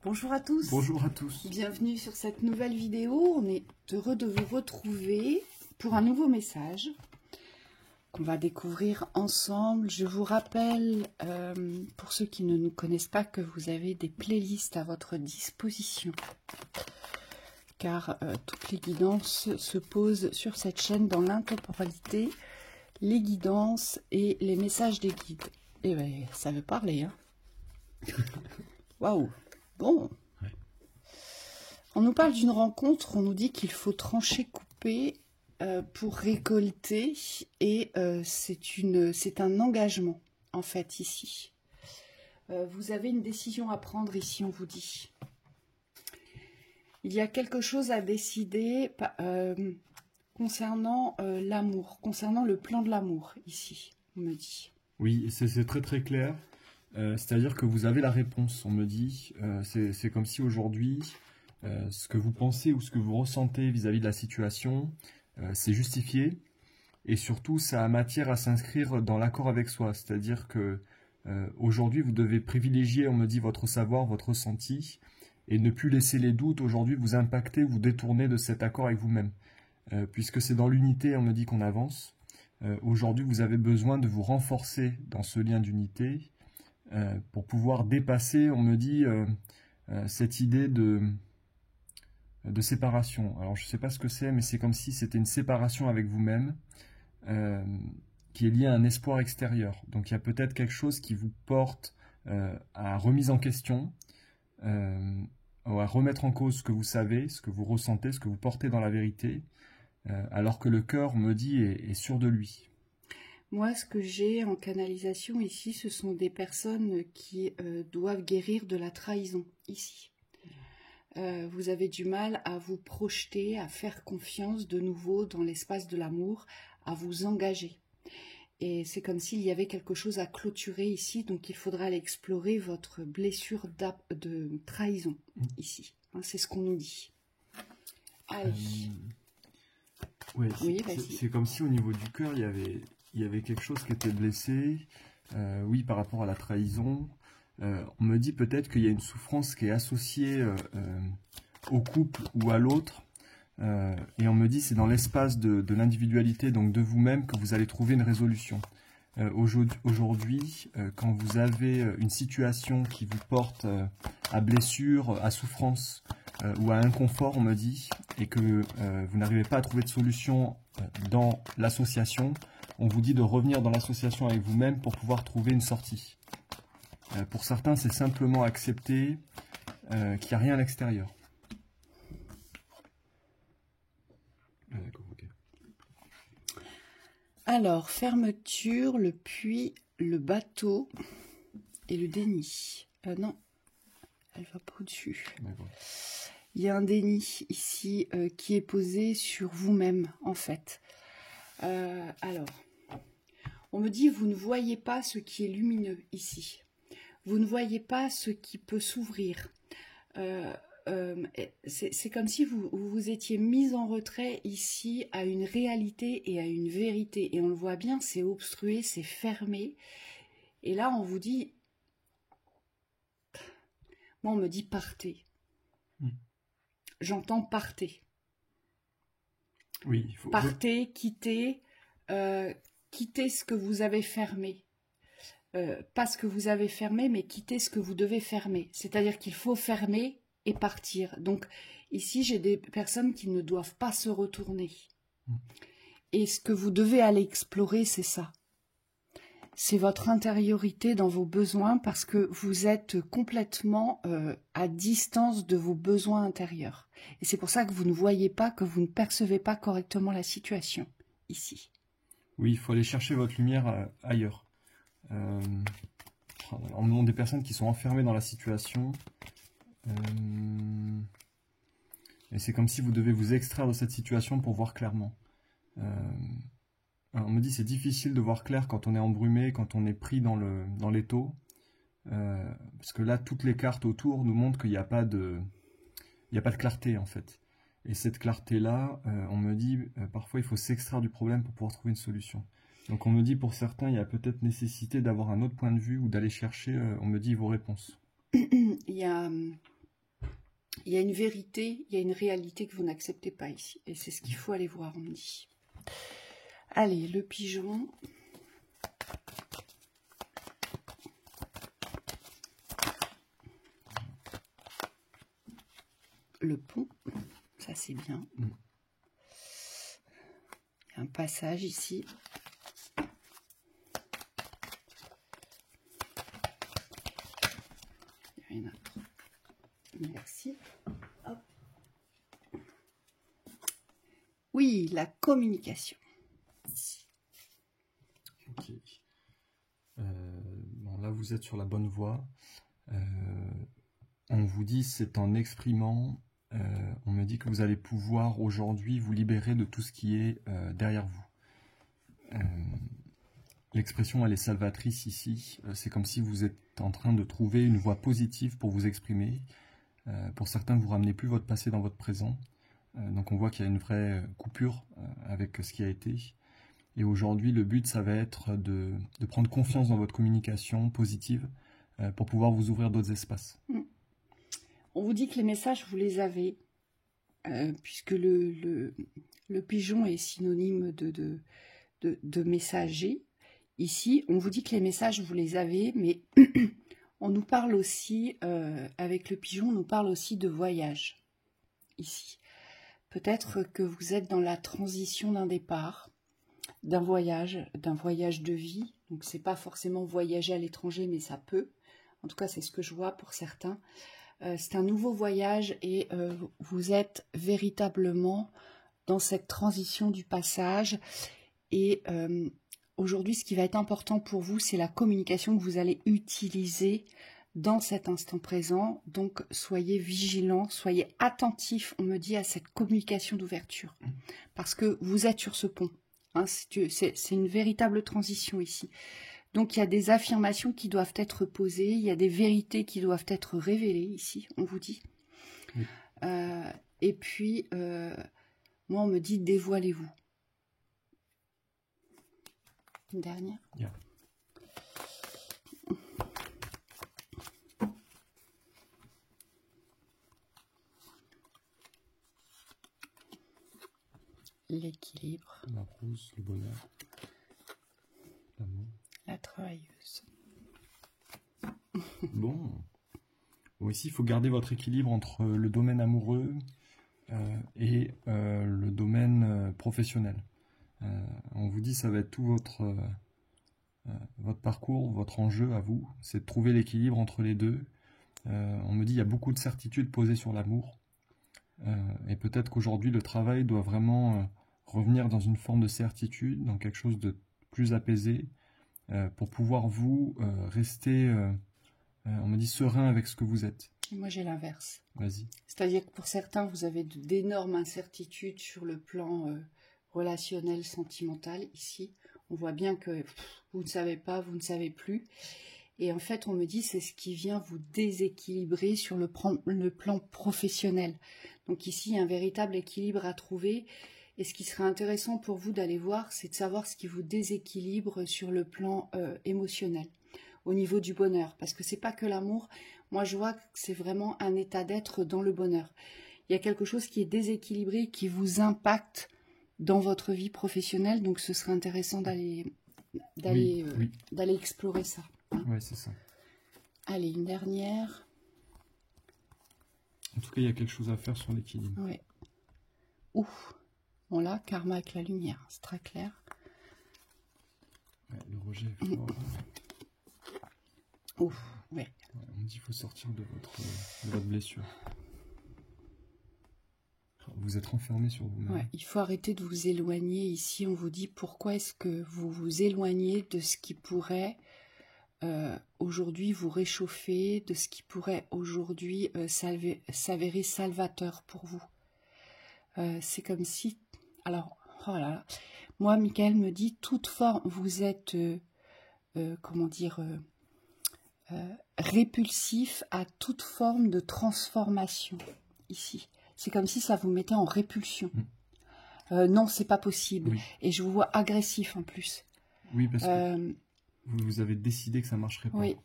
Bonjour à tous. Bonjour à tous. Bienvenue sur cette nouvelle vidéo. On est heureux de vous retrouver pour un nouveau message qu'on va découvrir ensemble. Je vous rappelle, pour ceux qui ne nous connaissent pas, que vous avez des playlists à votre disposition. Car toutes les guidances se posent sur cette chaîne dans l'intemporalité, les guidances et les messages des guides. Et ben, ça veut parler, hein. Waouh. Bon. Ouais. On nous parle d'une rencontre, on nous dit qu'il faut trancher, couper pour récolter, et c'est un engagement, en fait, ici. Vous avez une décision à prendre ici, on vous dit. Il y a quelque chose à décider concernant l'amour, concernant le plan de l'amour, ici, on me dit. Oui, c'est très très clair. C'est-à-dire que vous avez la réponse, on me dit. C'est comme si aujourd'hui, ce que vous pensez ou ce que vous ressentez vis-à-vis de la situation, c'est justifié. Et surtout, ça a matière à s'inscrire dans l'accord avec soi. C'est-à-dire que aujourd'hui, vous devez privilégier, on me dit, votre savoir, votre ressenti, et ne plus laisser les doutes aujourd'hui vous impacter, vous détourner de cet accord avec vous-même. Puisque c'est dans l'unité, on me dit, qu'on avance. Aujourd'hui, vous avez besoin de vous renforcer dans ce lien d'unité pour pouvoir dépasser, on me dit, cette idée de séparation. Alors, je ne sais pas ce que c'est, mais c'est comme si c'était une séparation avec vous-même qui est liée à un espoir extérieur. Donc, il y a peut-être quelque chose qui vous porte à remise en question, à remettre en cause ce que vous savez, ce que vous ressentez, ce que vous portez dans la vérité, alors que le cœur, me dit, est sûr de lui. Moi, ce que j'ai en canalisation ici, ce sont des personnes qui doivent guérir de la trahison, ici. Vous avez du mal à vous projeter, à faire confiance de nouveau dans l'espace de l'amour, à vous engager. Et c'est comme s'il y avait quelque chose à clôturer ici, donc il faudra aller explorer votre blessure de trahison, ici. Hein, c'est ce qu'on nous dit. Allez. Ouais, Oui, c'est comme si au niveau du cœur, il y avait quelque chose qui était blessé, oui, par rapport à la trahison. On me dit peut-être qu'il y a une souffrance qui est associée au couple ou à l'autre, et on me dit c'est dans l'espace de l'individualité, donc de vous-même, que vous allez trouver une résolution. Aujourd'hui, quand vous avez une situation qui vous porte à blessure, à souffrance ou à inconfort, on me dit, et que vous n'arrivez pas à trouver de solution dans l'association, on vous dit de revenir dans l'association avec vous-même pour pouvoir trouver une sortie. Pour certains, c'est simplement accepter qu'il n'y a rien à l'extérieur. D'accord, ok. Alors, fermeture, le puits, le bateau et le déni. Non, elle va pas au-dessus. Il y a un déni ici qui est posé sur vous-même, en fait. Alors, on me dit, vous ne voyez pas ce qui est lumineux ici. Vous ne voyez pas ce qui peut s'ouvrir. C'est comme si vous étiez mis en retrait ici à une réalité et à une vérité. Et on le voit bien, c'est obstrué, c'est fermé. Et là, on vous dit... Moi, on me dit partez. J'entends partez. Oui, il faut... Partez, quittez, quittez ce que vous avez fermé. Pas ce que vous avez fermé, mais quittez ce que vous devez fermer. C'est-à-dire qu'il faut fermer et partir. Donc ici, j'ai des personnes qui ne doivent pas se retourner. Et ce que vous devez aller explorer, c'est ça. C'est votre intériorité dans vos besoins, parce que vous êtes complètement à distance de vos besoins intérieurs. Et c'est pour ça que vous ne voyez pas, que vous ne percevez pas correctement la situation ici. Oui, il faut aller chercher votre lumière ailleurs. On me demande des personnes qui sont enfermées dans la situation. Et c'est comme si vous devez vous extraire de cette situation pour voir clairement. On me dit c'est difficile de voir clair quand on est embrumé, quand on est pris dans l'étau. Parce que là, toutes les cartes autour nous montrent qu'il n'y a pas de clarté, en fait. Et cette clarté-là, on me dit, parfois il faut s'extraire du problème pour pouvoir trouver une solution. Donc on me dit, pour certains, il y a peut-être nécessité d'avoir un autre point de vue ou d'aller chercher, on me dit, vos réponses. Il y a Il y a une vérité, il y a une réalité que vous n'acceptez pas ici. Et c'est ce qu'il faut aller voir, on me dit. Allez, le pigeon. Le pont, ça c'est bien. Il y a un passage ici. Il y en a. Merci. Hop. Oui, la communication. Ok. Bon, là, vous êtes sur la bonne voie. On vous dit, c'est en exprimant, on me dit que vous allez pouvoir aujourd'hui vous libérer de tout ce qui est derrière vous. L'expression, elle est salvatrice ici. C'est comme si vous êtes en train de trouver une voie positive pour vous exprimer. Pour certains, vous ramenez plus votre passé dans votre présent. Donc on voit qu'il y a une vraie coupure avec ce qui a été. Et aujourd'hui, le but, ça va être de prendre confiance dans votre communication positive pour pouvoir vous ouvrir d'autres espaces. On vous dit que les messages, vous les avez, puisque le pigeon est synonyme de messager. Ici, on vous dit que les messages, vous les avez, mais on nous parle aussi, avec le pigeon, on nous parle aussi de voyage, ici. Peut-être que vous êtes dans la transition d'un départ, d'un voyage de vie. Donc, c'est pas forcément voyager à l'étranger, mais ça peut. En tout cas, c'est ce que je vois pour certains. C'est un nouveau voyage et vous êtes véritablement dans cette transition du passage. Et aujourd'hui, ce qui va être important pour vous, c'est la communication que vous allez utiliser dans cet instant présent. Donc, soyez vigilants, soyez attentifs, on me dit, à cette communication d'ouverture. Parce que vous êtes sur ce pont. Hein, c'est une véritable transition ici. Donc, il y a des affirmations qui doivent être posées, il y a des vérités qui doivent être révélées ici, on vous dit. Oui. Et puis, moi, on me dit, dévoilez-vous. Une dernière. Yeah. L'équilibre. La rose, le bonheur, l'amour. La travailleuse. Bon. Bon, ici, il faut garder votre équilibre entre le domaine amoureux et le domaine professionnel. On vous dit, ça va être tout votre parcours, votre enjeu à vous, c'est de trouver l'équilibre entre les deux. On me dit, il y a beaucoup de certitudes posées sur l'amour. Et peut-être qu'aujourd'hui, le travail doit vraiment revenir dans une forme de certitude, dans quelque chose de plus apaisé, pour pouvoir vous rester, on me dit, serein avec ce que vous êtes. Et moi, j'ai l'inverse. Vas-y. C'est-à-dire que pour certains, vous avez d'énormes incertitudes sur le plan relationnel, sentimental. Ici, on voit bien que vous ne savez pas, vous ne savez plus. Et en fait, on me dit, c'est ce qui vient vous déséquilibrer sur le plan professionnel. Donc ici, il y a un véritable équilibre à trouver. Et ce qui serait intéressant pour vous d'aller voir, c'est de savoir ce qui vous déséquilibre sur le plan émotionnel, au niveau du bonheur. Parce que c'est pas que l'amour. Moi, je vois que c'est vraiment un état d'être dans le bonheur. Il y a quelque chose qui est déséquilibré, qui vous impacte dans votre vie professionnelle. Donc, ce serait intéressant d'aller explorer ça. Hein. Oui, c'est ça. Allez, une dernière. En tout cas, il y a quelque chose à faire sur l'équilibre. Oui. Ouf. Bon là, karma avec la lumière, c'est très clair. Ouais, le rejet est fort. Ouf, ouais. On me dit qu'il faut sortir de votre blessure. Vous êtes renfermé sur vous-même. Ouais, il faut arrêter de vous éloigner. Ici, on vous dit pourquoi est-ce que vous vous éloignez de ce qui pourrait aujourd'hui vous réchauffer, de ce qui pourrait aujourd'hui s'avérer salvateur pour vous. C'est comme si... Alors, oh là là, moi, Michael me dit, toute forme, vous êtes, comment dire, répulsif à toute forme de transformation, ici. C'est comme si ça vous mettait en répulsion. Non, c'est pas possible. Oui. Et je vous vois agressif en plus. Oui, parce que vous avez décidé que ça ne marcherait pas. Oui.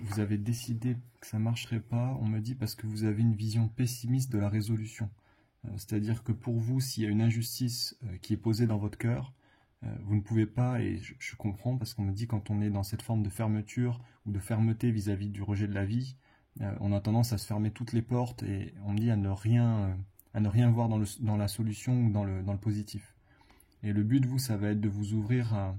vous avez décidé que ça ne marcherait pas, on me dit, parce que vous avez une vision pessimiste de la résolution. C'est-à-dire que pour vous, s'il y a une injustice qui est posée dans votre cœur, vous ne pouvez pas, et je comprends, parce qu'on me dit quand on est dans cette forme de fermeture ou de fermeté vis-à-vis du rejet de la vie, on a tendance à se fermer toutes les portes et on me dit à ne rien voir dans la solution ou dans le positif. Et le but, vous, ça va être de vous ouvrir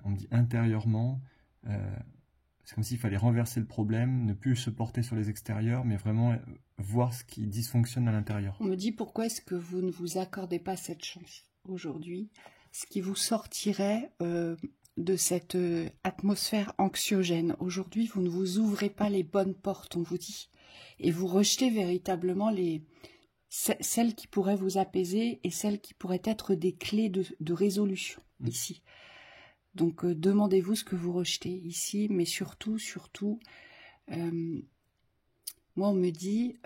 on me dit intérieurement, c'est comme s'il fallait renverser le problème, ne plus se porter sur les extérieurs, mais vraiment voir ce qui dysfonctionne à l'intérieur. On me dit pourquoi est-ce que vous ne vous accordez pas cette chance aujourd'hui, ce qui vous sortirait de cette atmosphère anxiogène. Aujourd'hui, vous ne vous ouvrez pas les bonnes portes, on vous dit, et vous rejetez véritablement celles qui pourraient vous apaiser et celles qui pourraient être des clés de résolution ici. Donc, demandez-vous ce que vous rejetez ici, mais surtout, moi, on me dit,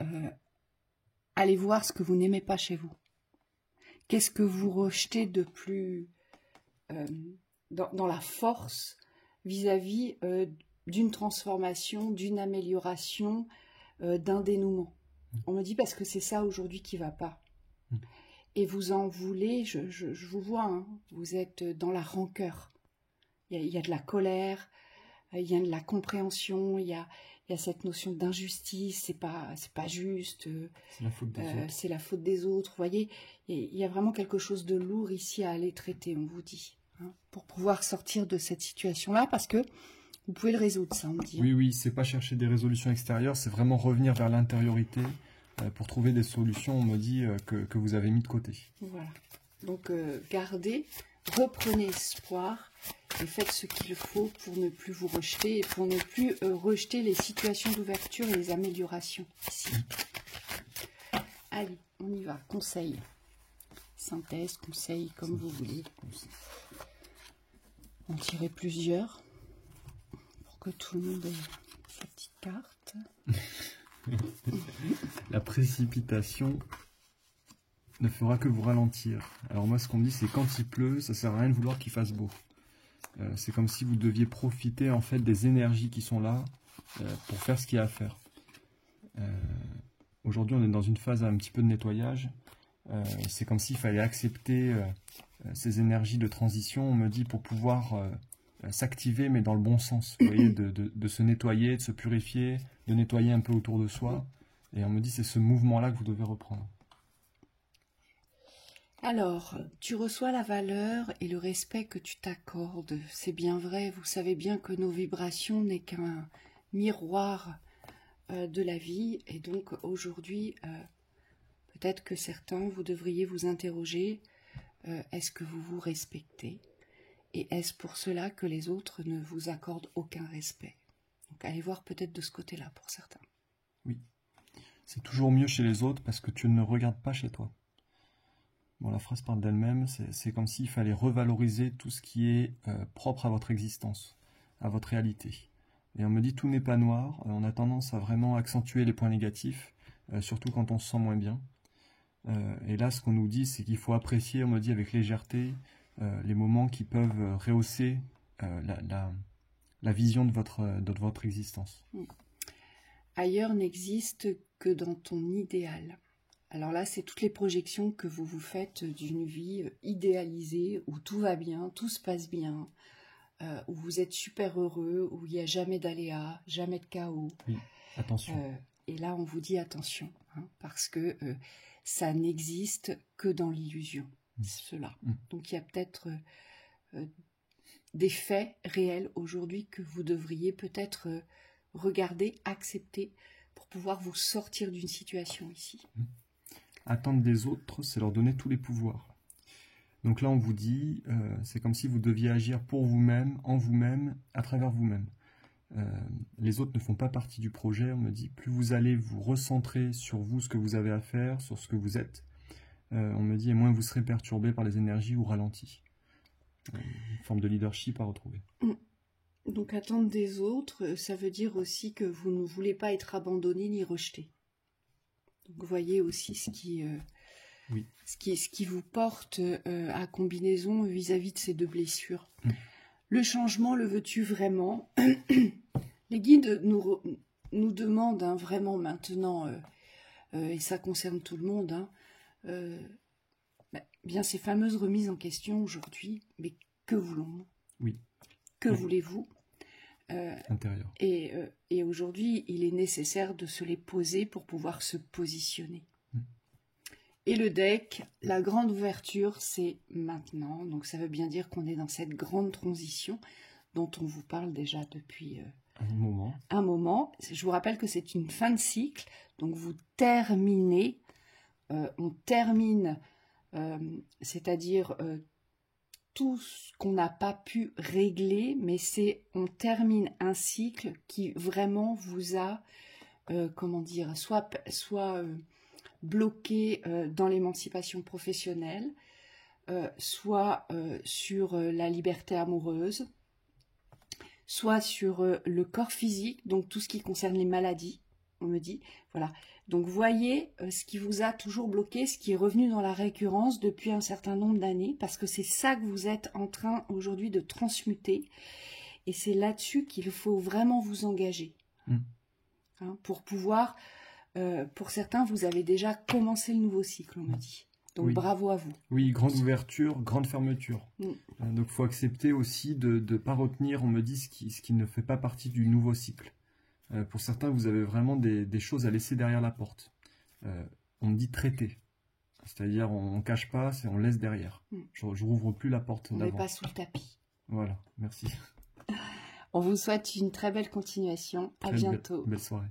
allez voir ce que vous n'aimez pas chez vous. Qu'est-ce que vous rejetez de plus dans la force vis-à-vis d'une transformation, d'une amélioration, d'un dénouement. On me dit parce que c'est ça aujourd'hui qui ne va pas. Et vous en voulez, je vous vois, hein, vous êtes dans la rancœur. Il y a de la colère, il y a de la compréhension, il y a cette notion d'injustice, c'est pas juste, c'est la faute des autres. C'est la faute des autres. Vous voyez, il y a vraiment quelque chose de lourd ici à aller traiter, on vous dit, hein, pour pouvoir sortir de cette situation-là, parce que vous pouvez le résoudre, ça, on me dit. Oui, c'est pas chercher des résolutions extérieures, c'est vraiment revenir vers l'intériorité pour trouver des solutions, on me dit, que vous avez mis de côté. Voilà. Donc, reprenez espoir et faites ce qu'il faut pour ne plus vous rejeter et pour ne plus rejeter les situations d'ouverture et les améliorations ici. Allez, on y va. Conseil. Synthèse, conseil, comme vous voulez. On tirait plusieurs pour que tout le monde ait sa petite carte. La précipitation ne fera que vous ralentir. Alors moi, ce qu'on me dit, c'est quand il pleut, ça sert à rien de vouloir qu'il fasse beau. C'est comme si vous deviez profiter en fait des énergies qui sont là pour faire ce qu'il y a à faire. Aujourd'hui, on est dans une phase un petit peu de nettoyage. C'est comme s'il fallait accepter ces énergies de transition, on me dit, pour pouvoir s'activer, mais dans le bon sens. Vous voyez, de se nettoyer, de se purifier, de nettoyer un peu autour de soi. Et on me dit, c'est ce mouvement-là que vous devez reprendre. Alors, tu reçois la valeur et le respect que tu t'accordes. C'est bien vrai, vous savez bien que nos vibrations n'est qu'un miroir de la vie. Et donc, aujourd'hui, peut-être que certains, vous devriez vous interroger, est-ce que vous vous respectez? Et est-ce pour cela que les autres ne vous accordent aucun respect? Donc, allez voir peut-être de ce côté-là pour certains. Oui, c'est toujours mieux chez les autres parce que tu ne regardes pas chez toi. Bon, la phrase parle d'elle-même, c'est comme s'il fallait revaloriser tout ce qui est propre à votre existence, à votre réalité. Et on me dit tout n'est pas noir, on a tendance à vraiment accentuer les points négatifs, surtout quand on se sent moins bien. Et là, ce qu'on nous dit, c'est qu'il faut apprécier, on me dit avec légèreté, les moments qui peuvent rehausser la vision de votre existence. Ailleurs n'existe que dans ton idéal. Alors là, c'est toutes les projections que vous vous faites d'une vie idéalisée, où tout va bien, tout se passe bien, où vous êtes super heureux, où il n'y a jamais d'aléas, jamais de chaos. Oui, attention. Et là, on vous dit attention, hein, parce que ça n'existe que dans l'illusion, cela. Donc il y a peut-être des faits réels aujourd'hui que vous devriez peut-être regarder, accepter, pour pouvoir vous sortir d'une situation ici. Attendre des autres, c'est leur donner tous les pouvoirs. Donc là, on vous dit, c'est comme si vous deviez agir pour vous-même, en vous-même, à travers vous-même. Les autres ne font pas partie du projet, on me dit, plus vous allez vous recentrer sur vous, ce que vous avez à faire, sur ce que vous êtes, on me dit, et moins vous serez perturbé par les énergies ou ralenti. Une forme de leadership à retrouver. Donc attendre des autres, ça veut dire aussi que vous ne voulez pas être abandonné ni rejeté. Donc vous voyez aussi ce qui vous porte à combinaison vis-à-vis de ces deux blessures. Le changement, le veux-tu vraiment? Les guides nous demandent hein, vraiment maintenant, et ça concerne tout le monde, hein, bien ces fameuses remises en question aujourd'hui, mais que voulons-nous? Oui. Que voulez-vous? Intérieur. Et aujourd'hui, il est nécessaire de se les poser pour pouvoir se positionner. Et le deck, la grande ouverture, c'est maintenant. Donc ça veut bien dire qu'on est dans cette grande transition dont on vous parle déjà depuis un moment. Je vous rappelle que c'est une fin de cycle. Donc vous terminez, on termine, c'est-à-dire tout ce qu'on n'a pas pu régler, mais on termine un cycle qui vraiment vous a, comment dire, soit bloqué dans l'émancipation professionnelle, soit sur la liberté amoureuse, soit sur le corps physique, donc tout ce qui concerne les maladies, on me dit, voilà. Donc voyez ce qui vous a toujours bloqué, ce qui est revenu dans la récurrence depuis un certain nombre d'années, parce que c'est ça que vous êtes en train aujourd'hui de transmuter, et c'est là-dessus qu'il faut vraiment vous engager, hein, pour pouvoir, pour certains, vous avez déjà commencé le nouveau cycle, on me dit. Donc bravo à vous. Oui, grande ouverture, grande fermeture. Donc il faut accepter aussi de ne pas retenir, on me dit, ce qui ne fait pas partie du nouveau cycle. Pour certains, vous avez vraiment des choses à laisser derrière la porte. On me dit traiter. C'est-à-dire, on ne cache pas, on laisse derrière. Je rouvre plus la porte d'avant. On ne met pas sous le tapis. Voilà, merci. On vous souhaite une très belle continuation. À bientôt. Belle soirée.